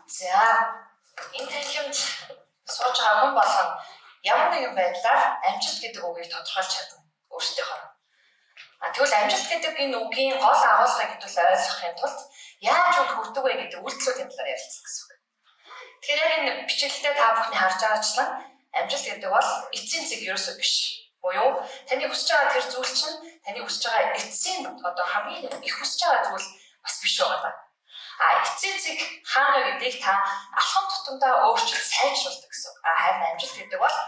За энэ танхимд сууж байгаа хүн болгон ямар нэгэн байдлаар амжилт гэдэг үгийг тодорхойлж чадна өөрсдийнхөө. Тэгвэл амжилт гэдэг энэ үгийн гол агуулгыг хэдүүл ойлгохын тулд яаж үл хүрдэг вэ гэдэг үйлдэлүүдийн талаар ярилцсан гэсэн үг. Тэгэхээр яг энэ бичлэгтээ та бүхний харж байгаачлан амжилт гэдэг бол эцсийн цэг ерөөсөө биш. Буюу таны хүсэж байгаа тэр зүйл чинь таны хүсэж байгаа эцсийн хамгийн их хүсэж байгаа зүйл бас биш байгаа. Эцсийн цэг хаана гэдгийг та алхам тутамдаа өөрчлөлт сайжруулдаг гэсэн. Харин амжилт гэдэг бол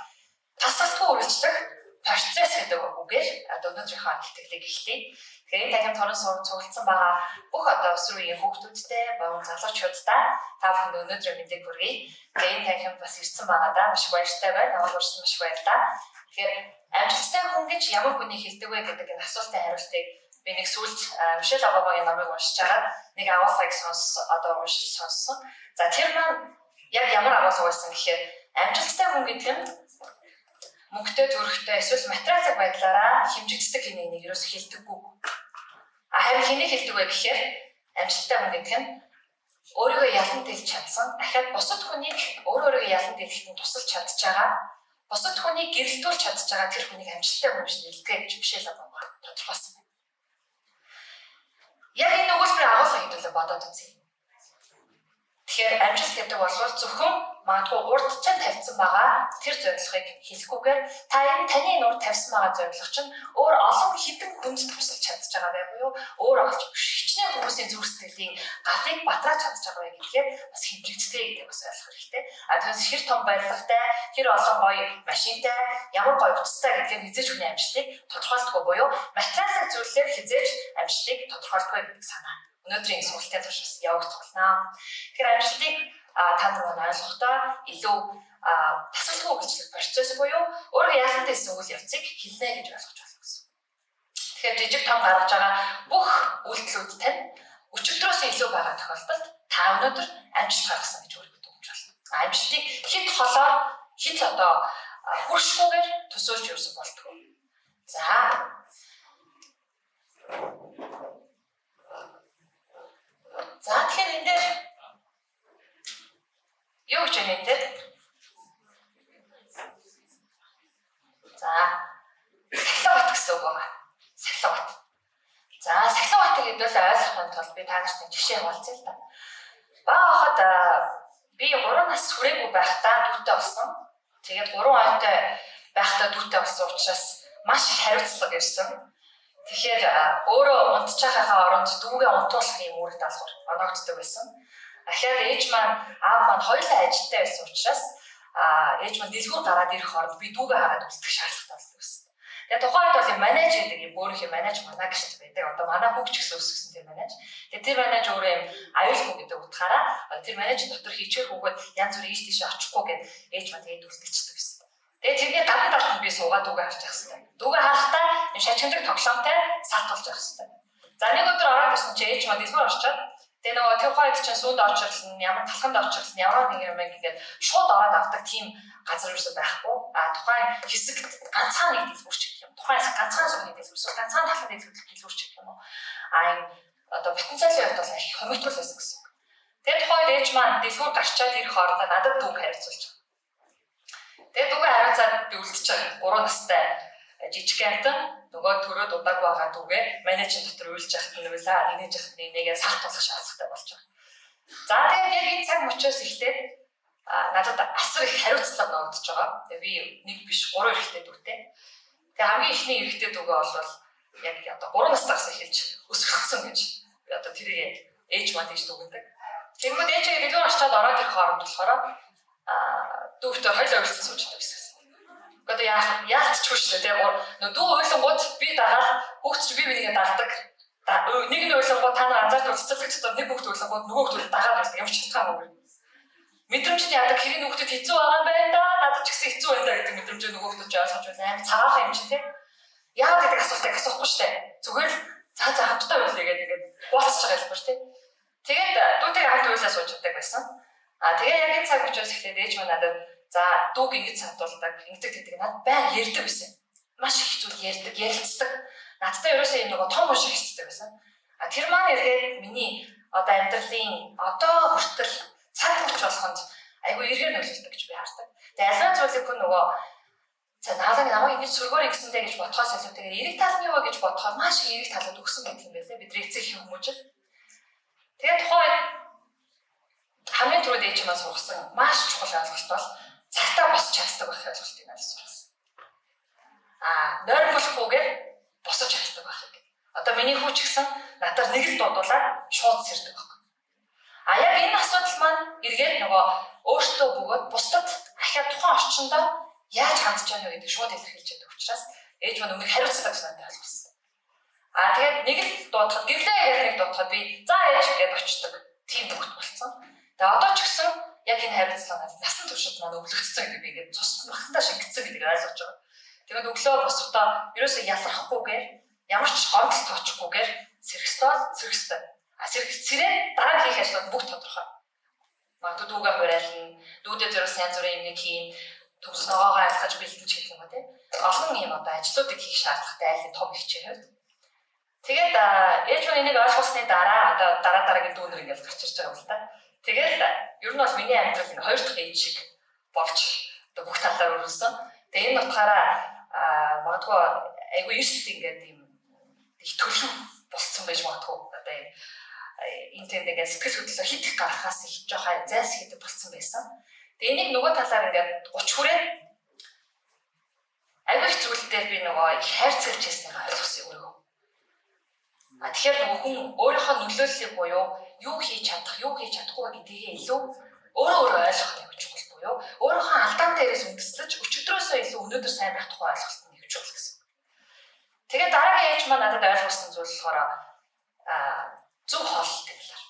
тасалдгүй үргэлжлэх процесс гэдэг үгээр өнөөдрийнхөө хэлтгэлийг эхлэе. Тэгэхээр энэ танхимд хорон цуглдсан байгаа бүх өсвөр үеийн хүүхдүүдтэй, болон залуучуудтай та бүхэнд өнөөдрийн мэдээг хүргэе. Тэгэхээр энэ танхимд бас ирсэн байгаа да маш баяртай байна. Намайг урьдчилан маш баярлалаа. Тэгэхээр амжилттай хүн гэж ямар хүнийг хэлдэг вэ гэдэг энэ асуултын хариултыг би нэг сүлд Мишель Обамагийн номыг уншиж байгаа нэг агуулгыг сонссон. За тэр маань яг ямар агуулга байсан гэхээр амжилттай хүн гэдэг нь мөнгөтэй төрөхтэй эсвэл материалын байдлаараа хэмжигддэг хэнийг ерөөсө хэлдэггүй. Харин хэнийг хэлдэг вэ гэхээр амжилттай хүн гэдэг нь өөрийгөө ялан дийлж чадсан, дахиад бусад хүнийг өөрийгөө ялан дийлэхэд тусалж чадж байгаа, бусад хүнийг гэрэлтүүлж чадж байгаа тэр хүнийг амжилттай хүн гэж нэлдэг гэж Мишель Обама тодорхойлсон. Яг энэ өгүүлбэрийн агуулгыг хэдүүлээ бодоод үзье. Тэгэхээр амжилт гэдэг бол зөвхөн магадгүй урд чинь тавьсан байгаа тэр зорилгыг хэлэхгүйгээр та энэ таны урд тавьсан байгаа зорилго чинь өөр олон хэдэн хүнд тусалж чадж байгаа байгүй юу? Өөр олж хичнээн хүмүүсийн зүрх сэтгэлийн галыг батрааж чадж байгаа вэ гэдгээр бас хэмжигддэг гэдэг бас ойлгох хэрэгтэй. Түүнээс хэр том барилгатай, хэр олон гоё машинтай, ямар гоё утастай гэдгээр хизээж хүний амжилтыг тодорхойлдоггүй буюу материалын зүйлээр хизээж амжилтыг тодорхойлдоггүй гэдэг санаа. Өнөөдрийн сургалтын туршилт явагдах болно. Тэгэхээр амжилтыг та нар ойлгохдоо илүү тасалдгүй үргэлжлэх процесс буюу өөрийгөө яасан гэсэн үйл явцыг хэлнэ гэж ойлгож байна гэсэн. Тэгэхээр жижиг том гаргаж байгаа бүх үйлдэлүүд тань өчигдрөөс илүү байгаа тохиолдолд та өнөөдөр амжилт гаргасан гэж өөрийгөө дүгнэж байна. Амжилтыг хэд холоо хэд хүршгүйгээр төсөөлж юусан болтгоо. За тэгэхээр энэ дээр юу гэж байна энэ дээр? Сахилгабат гэсэн үг байна. Сахилгабат. Сахилгабатыг хэдүүл ойлгохын тулд би та нарт жишээ хуваалцъя л да. Бага хахад би 3 нас хүрээгүй байхдаа дүүтэй болсон. Тэгээд 3 ойтой байхдаа дүүтэй болсон учраас маш их хариуцлага ирсэн. Тэгэхээр өөрөө унтчихахаа оронд дүүгээ унтуулах юм үүрэг даалгавар оногддог байсан. Дахиад ээж маань аав маань хоёулаа ажилдаа байсан учраас ээж маань дэлгүүр гараад ирэх хооронд би дүүгээ хараад үздэг шаардлагатай болсон. Тэгээд тухайн үед бол манаж гэдэг юм өөрийнхөө манаж манаа гэж байдаг. Одоо манай хүүхч гэсэн үсгсэн тэр манаж. Тэгээд тэр манаж өөрөө юм аюулгүй гэдэг утгаараа тэр манажийн дотор хийчихэх хүүхэд янз бүрийн ийш тийш очихгүй гэд ээж маань тэгээд үлдчихдэг байсан. Тэгээд тэрний гадна талд би суугаад дүүгээ харж явах хэрэгтэй. Дүүгээ харахтаа энэ шашиндаг тоглоомтой саатуулж явах хэрэгтэй. За нэг өдөр ороод ирсэн чи ээж маань дэлгүүр орчоод тэгээ нөгөө тэр хойд чинь суунд орчихлоо ямар талханд орчихлоо ямар нэг юм ингээд шууд ороод авдаг тийм газар юусэн байхгүй. Тухайн хэсэгт ганцхан нэг дэлгүүрч гэх юм. Тухайн хэсэг ганцхан сууны дэлгүүрс ганцхан талханд дэлгүүрч гэх юм уу. Энэ одоо потенциалын хувьд бол их хомигдвол байсан гэсэн. Тэгээд тухайд ээж маань дэлгүүр гарчаад ирэх хоорондоо надад дүүг хариуцуулж байгаа. Тэгээд дүүгээ хариуцаад би үлдчихэж 3 настай жижиг антан нөгөө төрөөд удааг байгаа дүүгээ менежер дотор уйлж яхад нь уйлаа инээж яхад нэгээ саатуулах шаардлагатай болж байгаа. За тэгээд яг энэ цаг мөчөөс эхлээд надад асар их хариуцлага ногдож байгаа. Тэгээд би нэг биш 3 эрэгтэй дүүтэй. Тэгээд хамгийн ихний эрэгтэй дүүгээ бол яг одоо 3 настайгаас эхэлж өсгөгдсөн гэж би одоо тэрийг ээж маань гэж дүгнэдэг. Тэгмэд ээжээ дэлгүүр очоод ороод ирэх хооронд болохоор дүүхтэй хоёлоо уйлсан сууж байгаа гэсэн. Одоо яалтчгүй шүү дээ. Дүү уйлангууд би дагаад хүүхд чи би бинийг дагдаг. Нэг нь уйлангууд та нар анзаарч цэцэрлэг дотор нэг хүүхд уйлангууд нөгөө хүүхд дагаад байсан юм ч чадхаагүй. Мэдрэмжтэй яадаг хэрэг хүүхдэд хэцүү байгаа юм байна да. Надад ч гэсэн хэцүү байна да гэдэг мэдрэмжээ нөгөө хүүхд ч ойлгож байна. Амар цагаах юм чи тийм. Яагаад гэдэг асуултыг асуухгүй шүү дээ. Зүгээр за хамтдаа уйлъя гэдэг уулзж байгаа юм шүү тийм. Тэгээд дүүтэйгээ хамт уйлаа сууж чаддаг байсан. Тэгээ яг энэ цаг учраас эхлээд ээж маань надад за дүүг ингэж сандуулдаг, ингэдэг гэдэг надад баян ярьдаг байсан. Маш их зүйл ярьдаг, ярилцдаг. Надтай ерөөсөө юм нөгөө том шиг хэлцдэг байсан. Тэр маань эргээд миний одоо амьдралын одоо хүртэл цаг нөгөө за наалаг намайг ингэж сүргөөрэй гэсэндээ гэж бодхоос илүү тэгээд эрэг тал нь юу вэ гэж бодохоор маш их эрэг талууд өгсөн гэдэг юм байлээ. Бидний эцэг их хүмүүжил. Тэгээд тухайн хамгийн түрүүд ээж маань сургасан маш чухал ойлголт бол цагтаа босч чаддаг байх ойлголтыг надад сургасан. Нойрмолхгүйгээр босч чаддаг байх гэх. Одоо миний хүү ч гэсэн надад нэг л дуудуулаад шууд сэрдэг байх. Яг энэ асуудал маань эргээд нөгөө өөртөө бөгөөд бусдад ахиад тухайн орчиндөө яаж хандж байгаа вэ гэдэг шууд илэрхийлж байгаа учраас ээж маань өмнө хариуцлага гэж надад ойлгосон. Тэгээд нэг л дуудахад гэрлээ гэж нэг дуудахад би за ээж гэж очдог тийм бүгд болсон. Тэгээд одоо ч гэсэн яг энэ хариуцлагаас насан туршид маань өвлөгдсөн гэдэг би ингээд цус бахтаа шингэцсэн гэдгийг ойлгож байгаа. Тэгээд өглөө босохдоо ерөөсөө ялрахгүйгээр ямар ч гомдол тоочихгүйгээр сэргэстэй. Сэрээ дараа хийх ажлууд бүгд тодорхой. Магадгүй дүүгээ хураална, дүүдээ зөрөөс янз бүрийн юм хийн, төвс ногоогоо айлгаж бэлдэж гэх юм уу тийм. Олон юм одоо ажлуудыг хийх шаардлагатай айлын том хичээхэд. Тэгээд ээж маань энийг ойлгосны дараа одоо дараагийн дүүнэр ингээд гарч ирж байгаа юм л та. Тэгээд ер нь бол миний амьдрал нэг хоёр дахь ээж шиг болж одоо бүх талаар өрнөсөн. Тэгээд энэ утгаараа магадгүй айгүй эрт ингээд юм их төлөв болцсон байж магадгүй одоо энэ ингээд сэтгэл хөдлөлөө хит их гарахаас их жоохон зайс хийдэг болцсон байсан. Тэгээ энийг нөгөө талаар ингээд 30 хүрээ айгүй их зүйлдээ би нөгөө хайрцагч хийснийг ойлгосон өөрөө. Тэгэхээр нөгөө хүн өөрийнхөө нөлөөллийг буюу юу хийж чадах, юу хийж чадахгүй гэдгийг илүү өөрөө ойлгох нэг чухал буюу өөрийнхөө алдаан дээрээс үндэслэж өчигдрөөсөө илүү өнөөдөр сайн байх тухай ойлголт нь нэг чухал гэсэн. Тэгээд дараагийн ээж маань надад ойлгуулсан зүйл болохоор зөв хооллолт талаар.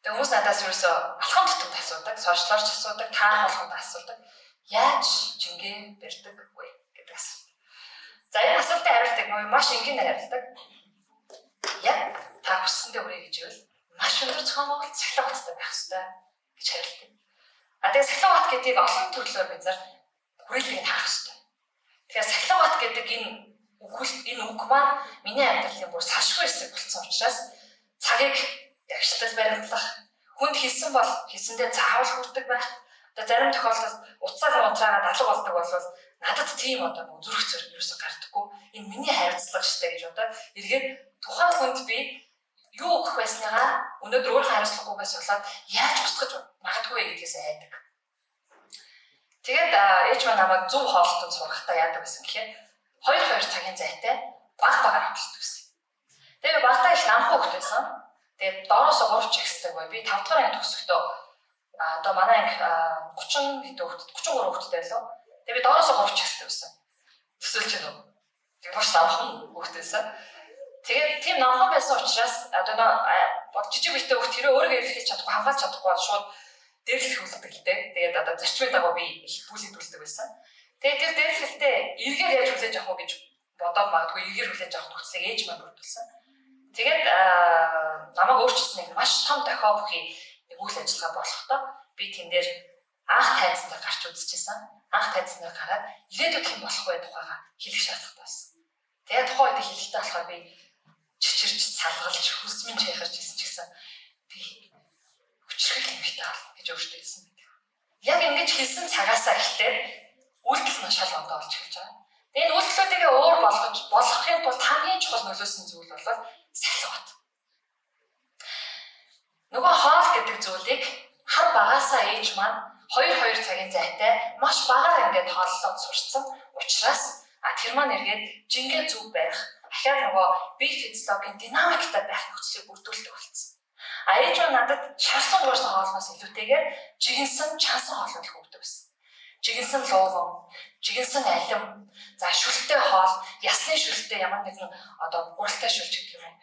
Тэгээд хүмүүс надаас ерөөсөө алхам тутамд асуудаг, сошиалорч асуудаг, таарах болгонд асуудаг. Яаж жингээ барьдаг вэ гэдэг асуулт. За энэ асуултын хариултыг маш энгийнээр хариулдаг. Яг та хүссэндээ хүрээ гэж ивэл маш өндөр зохион байгуулалт сахилга баттай байх хэрэгтэй гэж хариулдаг. Тэгээд сахилга бат гэдгийг олон төрлөөр бид нар хүрээлгийг харах хэрэгтэй. Тэгэхээр сахилга бат гэдэг энэ үг маань миний амьдралын бүр салшгүй хэсэг болсон учраас цагийг ягшлал баримтлах, хүнд хэлсэн бол хэлсэндээ заавал хүрдэг байх. Одоо зарим тохиолдолд уцаар унтраагаад алга болдог бол надад тийм одоо зүрх зэрэг юусоо гардаггүй. Энэ миний хариуцлага штэ гэж одоо эргээд тухайн хүнд би юу өгөх байсныгаа өнөөдөр өөр хариуцлагагүйгээс болоод яаж устгаж магадгүй гэдгээс айдаг. Тэгээд ээж маань намайг зөв хоолтод сургахтаа яадаг гэсэн гэхээр 2 цагийн зайтай багтаагаар хамталдаг гэсэн. Тэгээд багтаа их намхан хөвгт байсан. Тэгээд доороос 3 ч ихсдэг бай. Би 5 дахь анги төгсөхдөө одоо манай анги 30 хэд хөвгт 33 хөвгттэй байлаа. Тэгээд би доороос 3 ч ихсдэг байсан. Төсөөлч юм уу? Тэгээд маш намхан хөвгт байсан. Тэгээд тийм намхан байсан учраас одоо жижиг битээ хөвгт тэрөө өөрийгөө илэрхийлж чадахгүй хамгаалж чадахгүй шууд дээрлэх хөлдөг л дээ. Тэгээд одоо зарчмын дагуу би их бүлэдүүлдэг байсан. Тэгээд тэр дээрлэхдээ эргээр яаж хүлээж авах вэ гэж бодоод магадгүй эргээр хүлээж авах нөхцөлийг ээж маань бүрдүүлсэн. Тэгээд намайг өөрчилсөн нэг маш том дохио бүхий нэг үйл ажиллагаа болохдоо би тэн дээр анх тайзнаа гарч үзчихсэн. Анх тайзнаа гараад ирээдүйд хэн болох вэ тухайга хэлэх шаардлагатай байсан. Тэгээд тухайн үед хэлэхдээ болохоор би чичирч салгалж хүсмэн чайхарч ирсэн ч гэсэн би өчргөл юмтай болно гэж өөртөө хэлсэн байдаг. Яг ингэж хэлсэн цагаасаа эхлээд үйлдэл нь шал ондоо болж эхэлж байгаа. Тэгээд энэ үйлдэлүүдийг өөр болгохын тулд хамгийн чухал нөлөөсөн зүйл бол сахилга бат. Нөгөө хоол гэдэг зүйлийг хар багаасаа ээж маань 2 цагийн зайтай маш багаар ингээд хооллоод сурцсан учраас тэр маань эргээд жингээ зүг байх, ахаад нөгөө бие физиологийн динамиктай байх нөхцөлийг бүрдүүлдэг болсон. Ээж маань надад шарсан уурсан хоолноос илүүтэйгээр жигэнсэн чансан хоолнол их өгдөг байсан. Жигэнсэн лууван, жигэнсэн алим, за шүлтэй хоол, ясны шүлтэй ямар нэгэн одоо гуралтай шүлж гэдэг юм уу.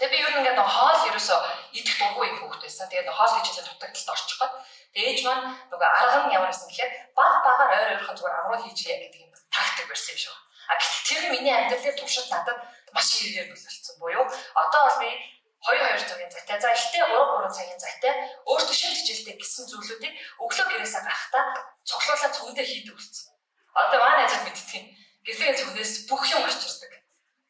Тэгээ би юу нэг хоол ерөөсөө идэх дургүй юм хөвгт байсан. Тэгээд хоол гэж хэлэн дутагдaltaд орчих гээд тэгээд ээж маань нөгөө арга нь ямар байсан гэхээр багаар ойрхон зүгээр амруу хийж яа гэдэг юм тактик барьсан юм шиг. Гэтэл тэр миний амьдралын туршид надад маш ихээр нөлөөлсөн буюу одоо бол би 2 цагийн зайтай, за ихтэй 3 цагийн зайтай өөртөө шинж жилтэй гэсэн зүйлүүдийг өглөө гэрээсээ гарахдаа цуглуулаад цүгэндээ хийдэг болсон. Одоо манай ажил мэддэг юм. Гэрлэгийн цүгнээс бүх юм гарч ирдэг.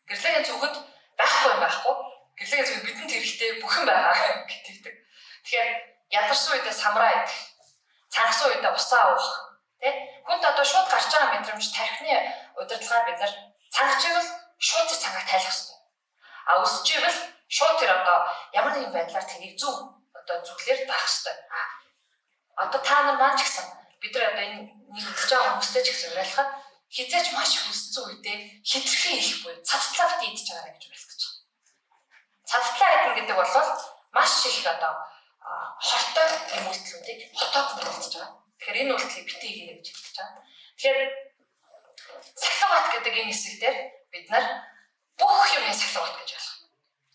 Гэрлэгийн цүгэнд байхгүй юм байхгүй. Гэрлэгийн цүгэнд бидэнд хэрэгтэй бүх юм байгаа гэдэг. Тэгэхээр ядарсан үедээ самраа идэх, цангасан үедээ усаа уух, Тэ? Хүнд одоо шууд гарч байгаа мэдрэмж тархины удирдлагаар бид нар цангаж ивэл шууд тэр цангааг тайлах хэрэгтэй. А өсөж ивэл шууд тэр одоо ямар нэгэн байдлаар тэрийг зүглэр даах хэрэгтэй. Одоо та нар маань ч гэсэн бид нар одоо энэ нэг үзэж байгаа хүмүүстэй ч гэсэн уриалахад хизээч маш хүссэн үедээ хитрхи их буюу цадтлаа идэж байгаа гэж уриалж байгаа. Цадтлаа гэдэг бол маш их одоо хортой юм үйлдэлүүдийг хотоог үйлдэж байгаа. Тэгэхээр энэ үйлдэлийг битгий хийгэй гэж хэлж байгаа. Тэгэхээр сахилгат гэдэг энэ хэсэг дээр бид нар бүх юмыг сахилгат гэж ойлгох.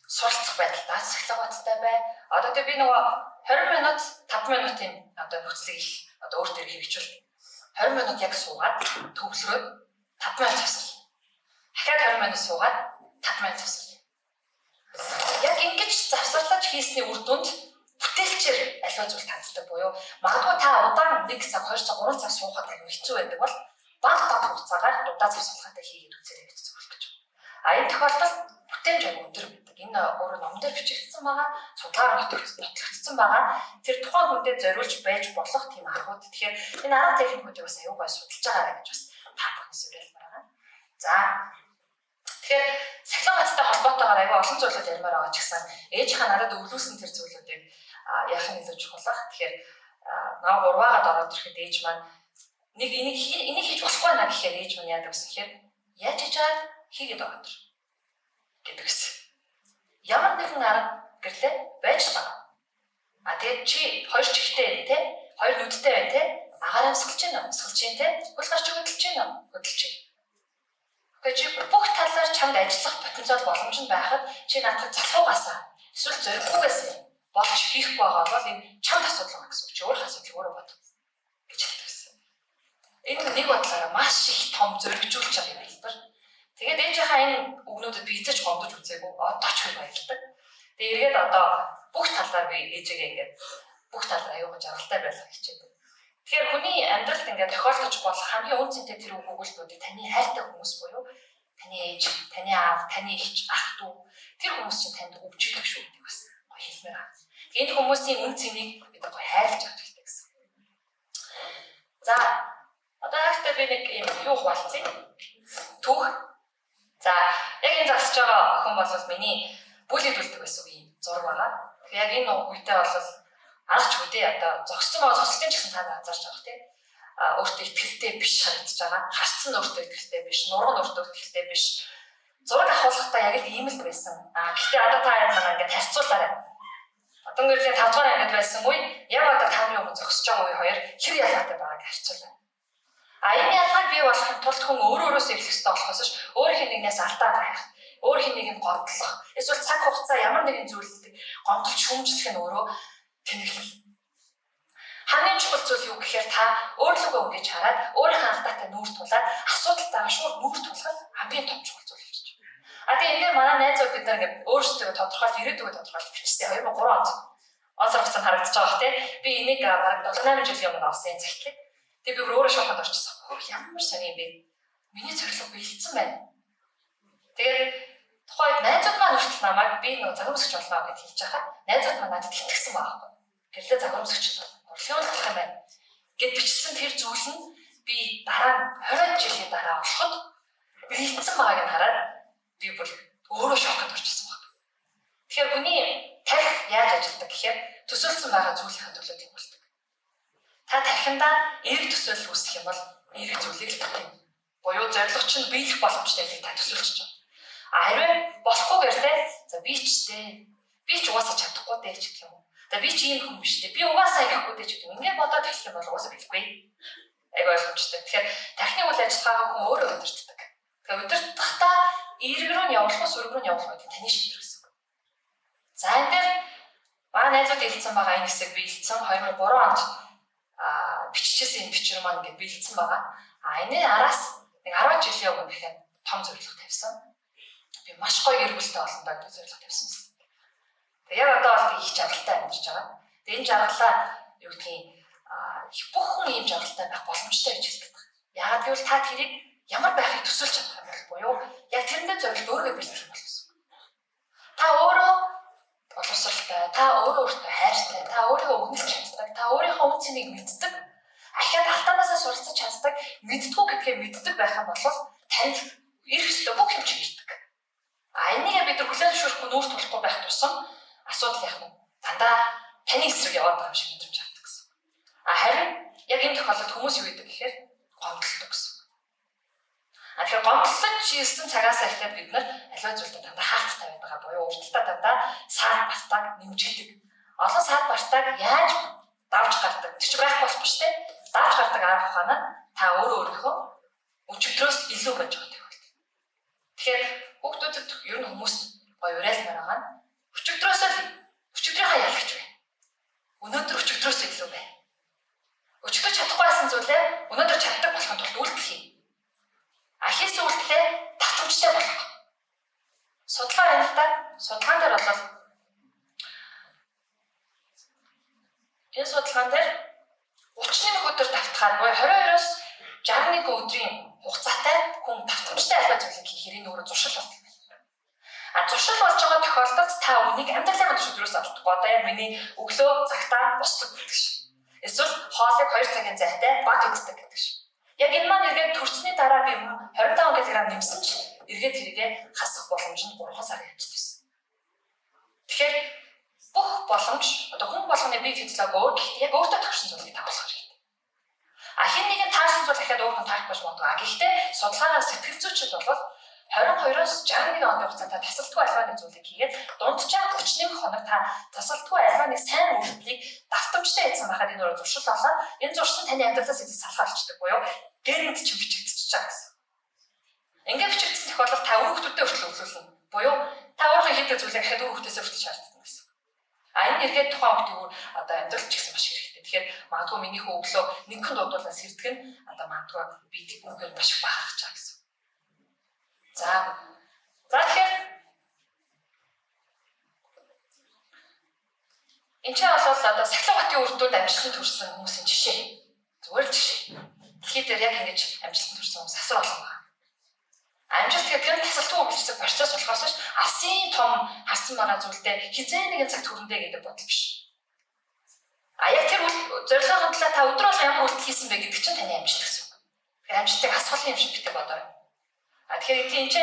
Суралцах байдалтай сахилгаттай бай. Одоо би нөгөө 20 минут 5 минутын одоо нөхцөлийг одоо өөртөө хэрэгжүүл. 20 минут яг суугаад төвлөрөөд 5 минут завсар. Дахиад 20 минут суугаад 5 минут завсар. Яг ингэж завсарлаж хийсний үр дүнд бүтээлчээр аливаа зүйл танилцдаг буюу магадгүй та удаан 1 цаг 2 цаг 3 цаг суухад аягүй хэцүү байдаг бол бага хугацаагаар дудаа завсарлахтай хийгээд үзээрэй гэж зөвлөж байна. Энэ тохиолдолд бүтээмж аягүй өндөр байдаг. Энэ өөрөө ном дээр бичигдсэн байгаа, судалгаар нотлогдсон байгаа. Тэр тухайн хүндэд зориулж байж болох тийм аргууд. Тэгэхээр энэ арга техникүүдийг бас аюу гой судалж байгаа гэж бас та бүхнээс уриалмаар байна. За тэгэхээр сахилгаттай холбоотойгоор аюу олон зүйлүүд ярмаар байгаа ч гэсэн ээжийнхаа надад өвлүүлсэн тэр зүйлүүдийг яах нь илүү чухал. Тэгэхээр наа урваагаад ороод ирэхэд ээж маань нэг энийг хийж болохгүй наа гэхээр ээж маань яадаг гэсэн хэрэг яаж хийж чад хийгээд байгаа юм гэдэг гэсэн. Ямар нэгэн арга гэрлээ байж байгаа. Тэгээд чи хоёр чихтэй те хоёр нүдтэй бай те агаар амсгалж байна амсгалж байна те хөл гарч хөдөлж байна хөдөлж байна. Тэгээд чи бүх талаар чамд ажиллах потенциал боломж нь байхад чи наадах залхуугаасаа эсвэл зориггүйгээс болж хийх байгаа бол энэ чамд асуудал байгаа гэсэн үг. Чи өөрөө асуудал өөрөө бод гэж хэлдэг. Энэ нэг бодлоо маш их том зоригжуулж байгаа юм хэлбэр. Тэгээд ээжийнхаа энэ үгнүүдэд би эзэж гомдож үзээгүй одоо ч үгүй баярлдаг. Тэгээд эргээд одоо бүх талаар би ээжигээ ингээд бүх талаар аюулгүй жаргалтай байлгах хичээдэг. Тэгэхээр хүний амьдралд ингээд тохиолдож болох хамгийн үнцэнтэй тэр өгүүлбэрүүдийг таны хайртай хүмүүс буюу таны ээж, таны аав, таны эгч, ах дүү тэр хүмүүс чинь танд өвжүүлэх шүү гэдэг бас гоё хэлмээр байна. Тэгээд энэ хүмүүсийн үн цэнийг бид гоё хайрлаж авах хэрэгтэй гэсэн. За одоо яахтай би нэг юм юу хуваалцъя. Түүх. За яг энэ засаж байгаа охин бол миний бүлэд үлддэг байсан үеийн зураг байгаа. Тэгэхээр яг энэ үедээ бол аргач үдээ одоо зогссон зогсолтын ч гэсэн та анзаарч байгаа тийм. Өөртөө ихтэй биш харагдаж байгаа. Харцсан өөртөө ихтэй биш, нурган өөртөө ихтэй биш. Зураг авахлахдаа яг л ийм л байсан. Гэхдээ одоо та яа ингээд харьцуулаарай. Одоо ингээд 5 дугаар ангид байсан үе, яг одоо таны өмнө зогсож байгаа үе хоёр хэр ялгаатай байгааг харьцуулаа. Энэ ялгааг бий болохын тулд хүн өөрөөсөө эхлэх хэрэгтэй болохоос ш өөрийнх нэгнээс алдаад байх, өөрийнх нэгийг гомдлох, эсвэл цаг хугацаа ямар нэгэн зүйлийг гомдолж шүүмжлэх нь өөрөө тэнэглэл. Хамгийн чухал зүйл юу гэхээр та өөрлөгөө ингэж хараад өөрийнхөө алдаатай нүүр тулаад асуудалтайгаа шууд нүүр тулах хамгийн том чухал зүйл болж байна. Тэгээ энэ манай найзууд бид нар ингээд өөрсдөө тодорхойлж ирээдүгөө тодорхойлж бичсэн 2003 онд онцлог хугацаанд харагдаж байгаа бох тий. Би энийг бараг 7-8 жилийн өмнө авсан захидлыг. Тэгээ би өөрөө шоконд орчихсон. Ямар сони юм бэ? Миний зорилго бэлдсэн байна. Тэгээд тухайд найзууд маань хүртэл намайг би нэг загварсгч болноо гэж хэлж байхад найзууд маань надад итгэсэн байхгүй. Гэрлээ загварсгч урлын болох юм байна. Гэт бичсэн тэр зүйл нь би дараа 20 жилийн дараа болоход бэлдсэн байгааг нь хараад би бүр өөрөө шоконд орчихсон байна. Тэгэхээр хүний тарих яаж ажилладаг гэхээр төсөөлсөн байгаа зүйлийн төлөө тийм болдог. Та тархиндаа эерэг төсөөлөл үүсэх юм бол эерэг зүйлийг л татна. Буюу зорилго чинь биелэх боломжтой гэдгийг та төсөөлж байгаа. Харин болохгүйгээр те за би ч угаасаа чадахгүй дээ ч гэх юм уу. За би ч ийм хүн биш те. Би угаасаа ингэхгүй дээ ч гэх юм. Ингээд бодоод хэлэх юм бол угаасаа биелэхгүй. Айгу ойлгомжтой. Тэгэхээр тархины үйл ажиллагаагаа хүн өөрөө удирддаг. Тэгэхээр удирдахдаа эерэг рүү нь явуулах уу, сүрэг рүү нь явуулах гэдэг таны шийдвэр гэсэн. За энэ дээр манай найзууд хэлсэн байгаа энэ хэсэг би хэлсэн 2003 онд биччихсэн энэ бичвэр маань ингээд бэлдсэн байгаа. Энэ араас нэг 10 жилийн өмнө дахиад том зорилго тавьсан. Би маш гоё гэр бүлтэй олондоо гэж зорилго тавьсан юм. Тэгээ яг одоо бол их жаргалтай амьдарч байгаа. Тэгээ энэ жаргалаа юу гэдгийг бүх хүн ийм жаргалтай байх боломжтой гэж хэлдэг. Яагаад гэвэл та тэрийг ямар байхыг төсөөлж чадах юм бол буюу яг тэрэндээ зорилго өөргөө бэлтгэх юм болсон. Та өөрөө боловсралтай, та өөрөө өөртөө хайртай, та өөрийгөө өгнөж чаддаг, та өөрийнхөө үн цэнийг мэддэг ахиад алтаанаасаа суралцаж чаддаг, мэддэггүй гэдгээ мэддэг байх юм бол танд ирэх ёстой бүх юм чигэрдэг. Энийг бид нар хүлээн зөвшөөрөхгүй нүүр тулахгүй байх тусам асуудал яах вэ? Дандаа таны эсрэг яваад байгаа юм шиг мэдрэмж авдаг гэсэн. Харин яг энэ тохиолдолд хүмүүс юу гэдэг гэхээр гомдлдог гэсэн. Тэгэхээр гомдлож ирсэн цагаас эхлээд бид нар аливаа зүйлд дандаа хаалт тавиад байгаа буюу урталтаа дандаа саад бартаг нэмжигдэг. Олон саад бартаг яаж давж гардаг? Тэр чинь байх болохгүй шүү дээ. Давж гардаг арга ухаан нь та өөрийнхөө өчигдрөөс илүү байж байгаа юм. Тэгэхээр хүүхдүүдэд ер нь хүмүүс гоё уриалмаар байгаа нь өчигдрийнхаа ялагч бай. Өнөөдөр өчигдрөөс илүү бай. Өчигдөр чадахгүй байсан зүйлээ өнөөдөр чаддаг болохын тулд үйлдэл хий. Хийсэн үйлдэлээ татамжтай болгох. Судалгаа байна л да. Судалгаан дээр бол энэ судалгаан дээр 31 өдөр давтахаар буюу 22-оос 61 өдрийн хугацаатай хүн давтамжтай албан зүйлийг хийхээр энэ өөрөө зуршил болдог. Зуршил болж байгаа тохиолдолд та үнийг амьдралын өдрөөс олдохгүй. Одоо яг миний өглөө цагтаа босдог гэдэг шиг. Эсвэл хоолыг 2 цагийн зайтай баг иддэг гэдэг шиг. Яг энэ маань эргээд төрсний дараа би 25 кг нэмсэн ч эргээд тэрийгэ хасах боломж нь 3 сар явчихсан. Тэгэхээр бүх боломж одоо хүн болгоны бие физиологи өөр гэхдээ яг өөртөө тохирсон зүйлийг тавуулах хэрэгтэй. Хин нэгэн таарсан зүйл дахиад өөрөнд таах гэж боддог. Гэхдээ судалгаагаар сэтгэл зүйчид бол 22-оос 61 оны хугацаанд тасалдгүй альвааны зүйлийг хийгээд дунджаа 31 хоног та тасалдгүй альвааны сайн үйлдэлийг давтамжтай хийсэн байхад энэ өөрөө зуршил болоод энэ зуршил таны амьдралаас эзэн салхаа болчихдог буюу генэд ч бичигдчихэж байгаа гэсэн. Ингээд бичигдсэн тохиолдолд та хүүхдүүдэд хүртэл өвлүүлнэ. Буюу та өөрийнхөө хийдэг зүйлийг хэд хүүхдээс хүртэл шаарддаг гэсэн. Энэ эргээд тухайн хүүхдүүд одоо амьдрал ч гэсэн маш хэрэгтэй. Тэгэхээр магадгүй миний хөө өглөө нэгэн дуудуулаас сэрдэг нь одоо магадгүй би тэгмээр маш их бахархаж байгаа гэсэн. За тэгэхээр энэ ч бол одоо Сахилгатын үрдүүд амжилтанд хүрсэн хүмүүсийн жишээ. Зүгээр л жишээ. Дэлхийд дээр яг ингэж амжилтанд хүрсэн хүмүүс асар олон байна. Амжилт гэдэг нь тасалдгүй үйлчлэг процесс болохоос ш алсын том харсан байгаа зүйлдээ хизээ нэгэн цагт хүрэндэ гэдэг бодол биш. Яг тэр зорилгын хандлаа та өдөр болго ямар үйлдэл хийсэн бэ гэдэг чинь таны амжилт гэсэн үг. Тэгэхээр амжилтыг асуулын юм шиг битээ бодоорой. Тэгэхээр тийч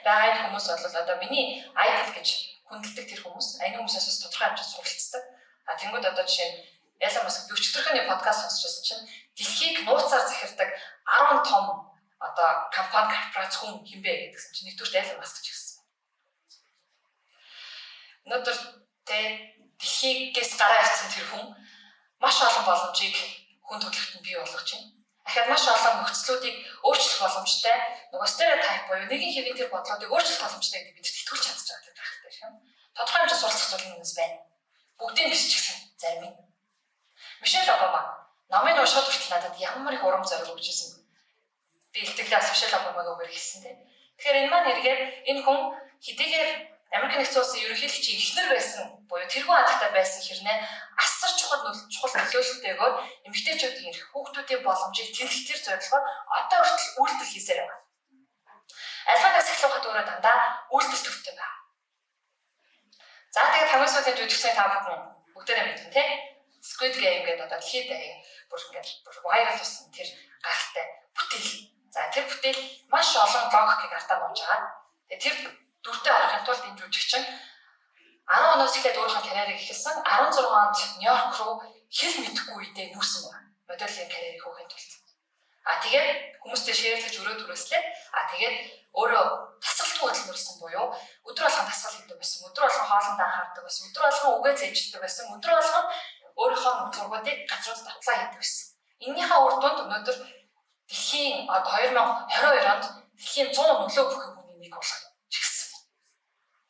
байгаа энэ хүмүүс бол одоо миний айдол гэж хүндэлдэг тэр хүмүүс энэ хүмүүсээс бас тодорхой хэмжээнд суралцдаг. Тэнгүүд одоо жишээ нь Elon Musk өчигдөрхөний подкаст сонсчихсон чинь дэлхийг нууцаар захирдаг 10 том одоо компани корпорац хүн хинбэ гэдгсэн чинь нэгдүгээр Elon Musk ч гэсэн. Өнөөдөр дэлхийгээс гараа ирсэн тэр хүн маш олон боломжийг хүн төрөлхтөнд бий болгож байна. Дахиад маш олон нөхцлүүдийг өөрчлөх боломжтой нөгөө стереотип буюу нэгэн хэвийн тэр бодлоодыг өөрчлөх боломжтой гэдэг бид тэтгүүлж чадчих байгаа байх тийм. Тодорхой хэмжээнд суралцах зүйл юмс байна. Бүгдийн биш ч гэсэн зарим нь. Мишель Обама намын уншаад хүртэл надад ямар их урам зориг өгчээсэн. Би илтгэлээс Мишель Обамаг өгөр хэлсэн тийм. Тэгэхээр энэ маань эргээд энэ хүн хэдийгээр Америк нэгдсэн улсын ерөнхийлөгчийн эхнэр байсан буюу тэргүй хатагтай байсан хэрнээ асар чухал нөлөөлөлтөйгөө эмэгтэйчүүдийн эрх хүүхдүүдийн боломжийг тэнхэх тэр зорилгоор одоо хүртэл үйлдэл хийсээр байна. Альванаас Сахилгат өөрөө дандаа үйлдэл төвтэй байна. За тэгээд хамгийн сүүлийн жүжигчний та бүгдээрээ мэдэн тийм Squid Game гэдэг одоо дэлхийд бүр viral болсон тэр гайхалтай бүтээл. За тэр бүтээл маш олон логикийг артаа болж байгаа. Тэгээд тэр дүртэй орохын тулд энэ жүжигчин 10 оноос эхлээд өөрийнхөө карьерийг эхэлсэн 16 онд Нью-Йорк руу хэл мэдэхгүй үедээ нүүсэн байна. Моделийн карьерийг хөөхөнд тулд. Тэгээд хүмүүстэй шеэрлэж өрөө түрээслээ. Тэгээд өөрөө тасгалгүй хөдөлмөрлсөн буюу өдөр болгон тасгал хийдэг байсан. Өдөр болгон хоолндоо анхаардаг байсан. Өдөр болгон үгээ зээждэг байсан. Өдөр болгон өөрийнхөө зургуудыг газрууд давтлаа хийдэг байсан. Эннийхээ үр дүнд өнөөдөр дэлхийн 2022 онд дэлхийн 100 нөлөө бүх хүний нэг болгоо.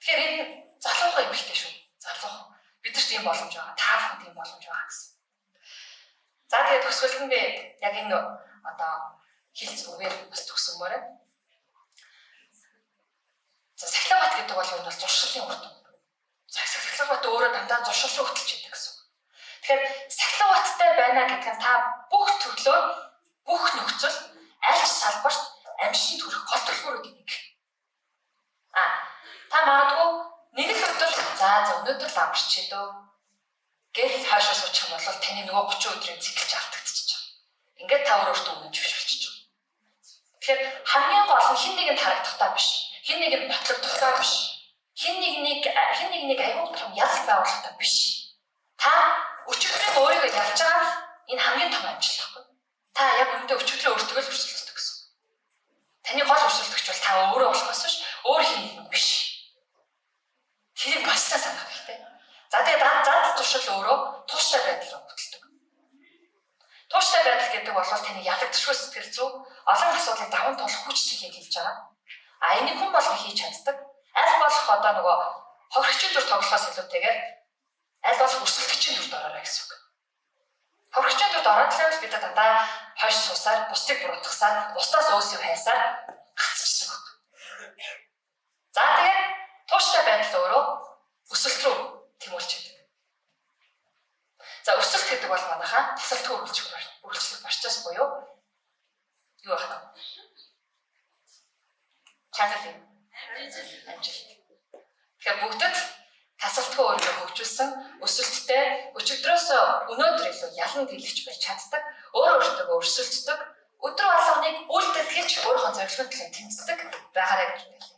Тэгэхээр энэ залуухан эмэгтэй шүү. Залуухан. Бидэрт ийм боломж байгаа. Та бүхэнд ийм боломж байгаа гэсэн. За тэгээд төгсгөлд нь би яг энэ одоо хэлц үгээр бас төгсөмөр. За Сахилгат гэдэг бол энэ бол зуршилын үр дүн. Сахилгат өөрөө дандаа зуршил руу хөтлөж идэг гэсэн. Тэгэхээр Сахилгаттай байна гэдэг нь та бүх төрлөө бүх нөхцөл аль ч салбарт амжилт хүрэх гол төлөвлөрүүд нэг. Та магадгүй нэг л өдөр за өнөөдөр л амарч идөө гэж хаашаа суучих юм бол таны нөгөө 30 өдрийн циклж алдагдчихж байгаа. Ингээд та өөртөө үнэн зөвшөөрч байгаа. Тэгэхээр хамгийн гол нь хин нэгэнд харагдахтаа биш. Хин нэгэнд батлагдахтаа биш. Хин нэгнийг аюул том ял байгуулахтаа биш. Та өчигдрийг өөрийгөө ялж байгаа энэ хамгийн том амжилт байхгүй. Та яг үүндээ өчигдрээ өөртөө л өрсөлддөг гэсэн. Таны гол өрсөлдөгч бол та өөрөө болохоос биш, өөр хин нэг биш. Тэрийг баснаа санах хэрэгтэй. За тэгээд зад туршил өөрөө тууштай байдал руу хөтэлдэг. Тууштай байдал гэдэг бол таны ялагдшгүй сэтгэл зүй, олон асуудлыг даван туулах хүч төхийг хэлж байгаа. А энийг хүн болгон хийж чаддаг. Аль болох одоо нөгөө ховрогчийн дүр тоглохоос илүүтэйгээр аль болох өрсөлдөгчийн дүрд ороорой гэсэн үг. Ховрогчийн дүрд ороод л бид дандаа хойш суусаар, бусдыг буруутгасаар, бусдаас өөсөө хайсаар гацчихсан үг. За тэгээд тууштай байдал өөрөө өсөлт рүү тэмүүлж байдаг. За өсөлт гэдэг бол манайхаа тасалтгүй үргэлжлэх процесс буюу юу вэ? Чанар юм. Амжилт. Тэгэхээр бүгдэд тасалтгүй өөрийгөө хөгжүүлсэн, өсөлттэй, өчигдрөөс өнөөдөр илүү ялан дийлэгч байж чаддаг, өөртөө өрсөлддөг, өдөр болгоныг үйлдэл хийж өөрийнхөө зорилгын төлөө тэмцдэг байгаарай гэж